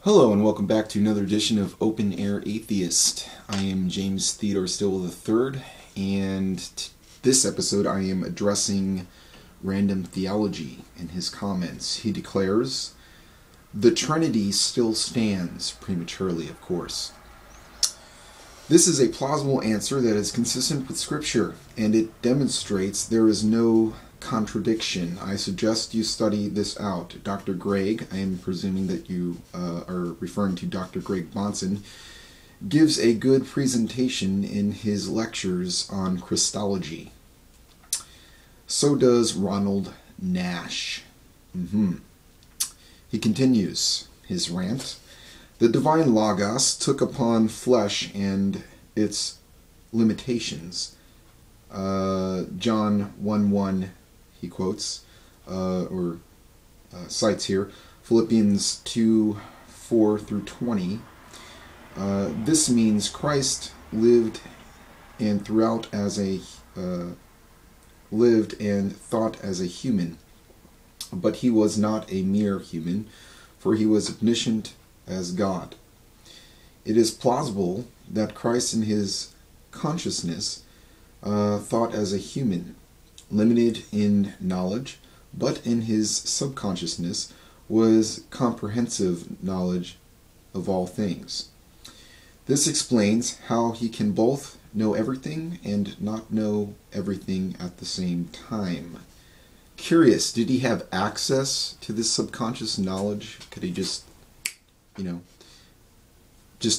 Hello and welcome back to another edition of Open Air Atheist. I am James Theodore Stillwell III, and this episode I am addressing Random Theology in his comments. He declares, "The Trinity still stands," prematurely, of course. This is a plausible answer that is consistent with Scripture, and it demonstrates there is no contradiction. I suggest you study this out. Dr. Greg, I am presuming that you are referring to Dr. Greg Bonson, gives a good presentation in his lectures on Christology. So does Ronald Nash. He continues his rant. The divine Logos took upon flesh and its limitations. John 1:1, he quotes, cites here, Philippians 2:4 through 20. This means Christ lived and thought as a human, but he was not a mere human, for he was omniscient as God. It is plausible that Christ in his consciousness thought as a human, limited in knowledge, but in his subconsciousness was comprehensive knowledge of all things. This explains how he can both know everything and not know everything at the same time. Curious, did he have access to this subconscious knowledge? Could he just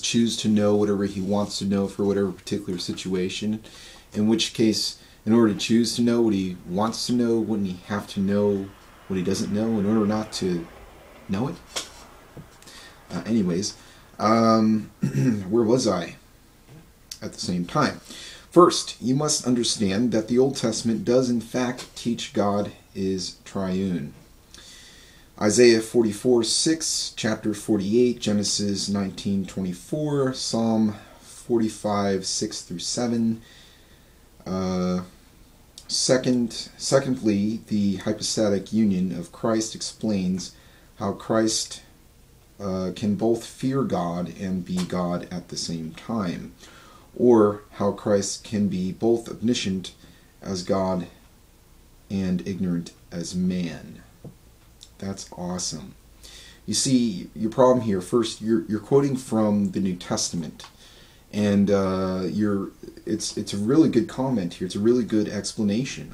choose to know whatever he wants to know for whatever particular situation? In which case, in order to choose to know what he wants to know, wouldn't he have to know what he doesn't know in order not to know it? Where was I at the same time? First, you must understand that the Old Testament does in fact teach God is triune. Isaiah 44:6, chapter 48, Genesis 19:24, Psalm 45:6 through 7. Secondly, the hypostatic union of Christ explains how Christ can both fear God and be God at the same time, or how Christ can be both omniscient as God and ignorant as man. That's awesome. You see, your problem here, first, you're quoting from the New Testament, and it's a really good comment here. It's a really good explanation.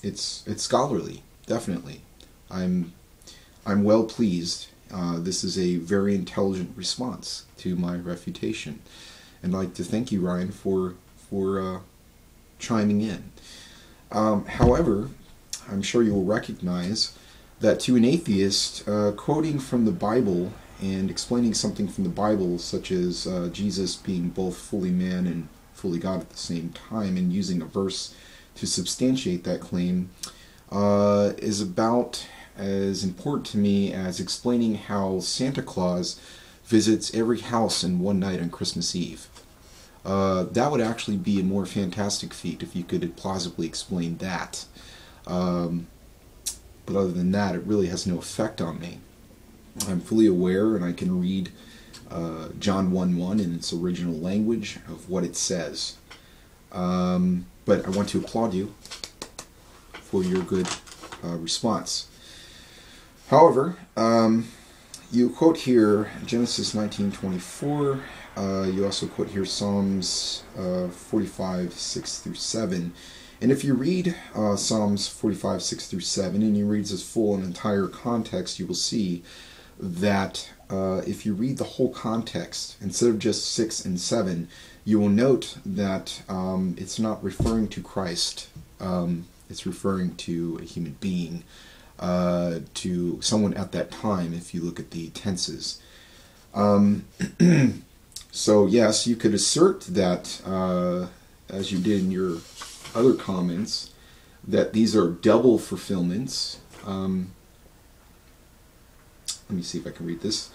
It's scholarly, definitely. I'm well pleased. This is a very intelligent response to my refutation, and I'd like to thank you, Ryan, for chiming in. However, I'm sure you will recognize that to an atheist, quoting from the Bible and explaining something from the Bible, such as Jesus being both fully man and fully God at the same time, and using a verse to substantiate that claim, is about as important to me as explaining how Santa Claus visits every house in one night on Christmas Eve. That would actually be a more fantastic feat if you could plausibly explain that. But other than that, it really has no effect on me. I'm fully aware, and I can read John 1:1 in its original language of what it says. But I want to applaud you for your good response. However, you quote here Genesis 19:24. You also quote here Psalms 45:6 through 7. And if you read Psalms 45:6 through 7, and you read this full and entire context, you will see that if you read the whole context, instead of just 6 and 7, you will note that it's not referring to Christ. It's referring to a human being, to someone at that time, if you look at the tenses. So yes, you could assert that, as you did in your other comments, that these are double fulfillments. Let me see if I can read this.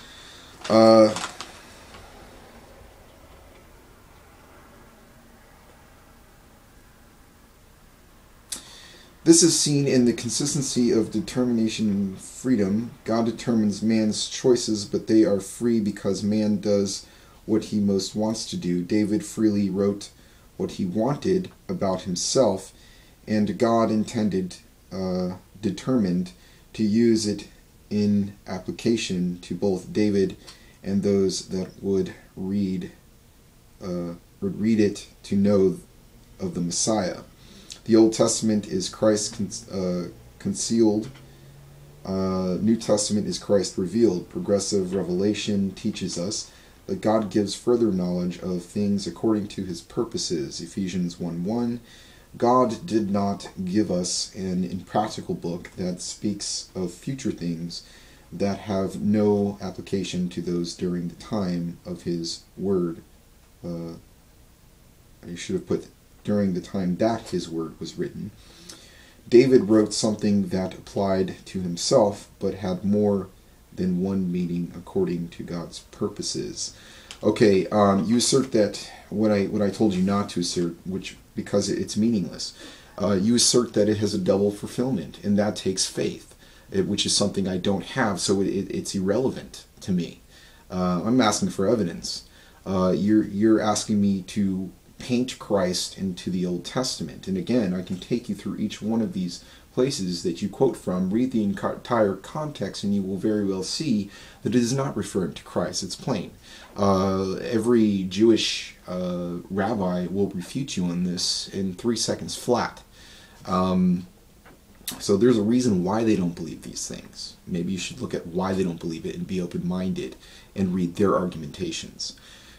This is seen in the consistency of determination and freedom. God determines man's choices, but they are free because man does what he most wants to do. David freely wrote what he wanted about himself, and God determined to use it in application to both David and those that would read it to know of the Messiah. The Old Testament is Christ concealed. New Testament is Christ revealed. Progressive revelation teaches us that God gives further knowledge of things according to his purposes. Ephesians 1:1. God did not give us an impractical book that speaks of future things that have no application to those during the time of his word. I should have put during the time that his word was written. David wrote something that applied to himself, but had more than one meaning according to God's purposes. Okay, you assert that what I told you not to assert, which because it's meaningless. You assert that it has a double fulfillment, and that takes faith, which is something I don't have, so it's irrelevant to me. I'm asking for evidence. You're asking me to paint Christ into the Old Testament, and again, I can take you through each one of these places that you quote from, read the entire context, and you will very well see that it is not referring to Christ. It's plain. Every Jewish rabbi will refute you on this in 3 seconds flat. So there's a reason why they don't believe these things. Maybe you should look at why they don't believe it and be open-minded and read their argumentations.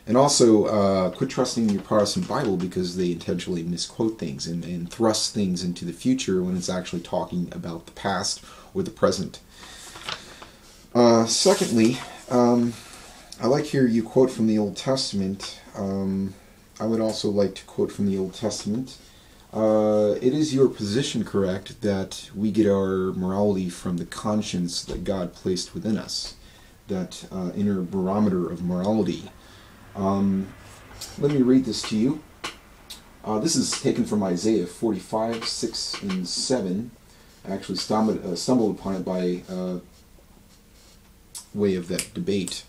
And also, quit trusting your Protestant Bible because they intentionally misquote things and thrust things into the future when it's actually talking about the past or the present. Secondly, I like here you quote from the Old Testament. I would also like to quote from the Old Testament. It is your position, correct, that we get our morality from the conscience that God placed within us, that inner barometer of morality. Let me read this to you. This is taken from Isaiah 45, 6 and 7. I actually stumbled upon it by way of that debate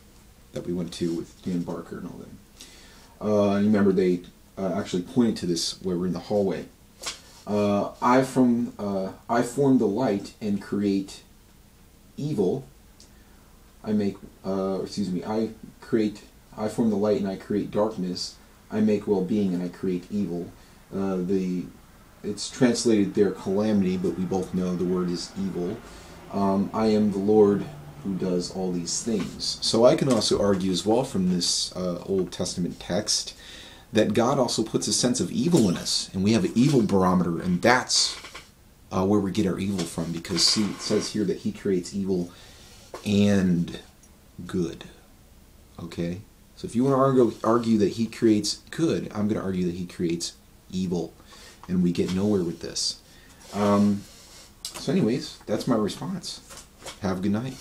that we went to with Dan Barker and all that. And remember, they actually pointed to this where we're in the hallway. I form the light and create evil. I form the light and I create darkness. I make well-being and I create evil. It's translated there calamity, but we both know the word is evil. I am the Lord who does all these things. So I can also argue as well from this Old Testament text that God also puts a sense of evil in us, and we have an evil barometer, and that's where we get our evil from, because see, it says here that he creates evil and good. Okay? So if you want to argue that he creates good, I'm going to argue that he creates evil, and we get nowhere with this. So anyways, that's my response. Have a good night.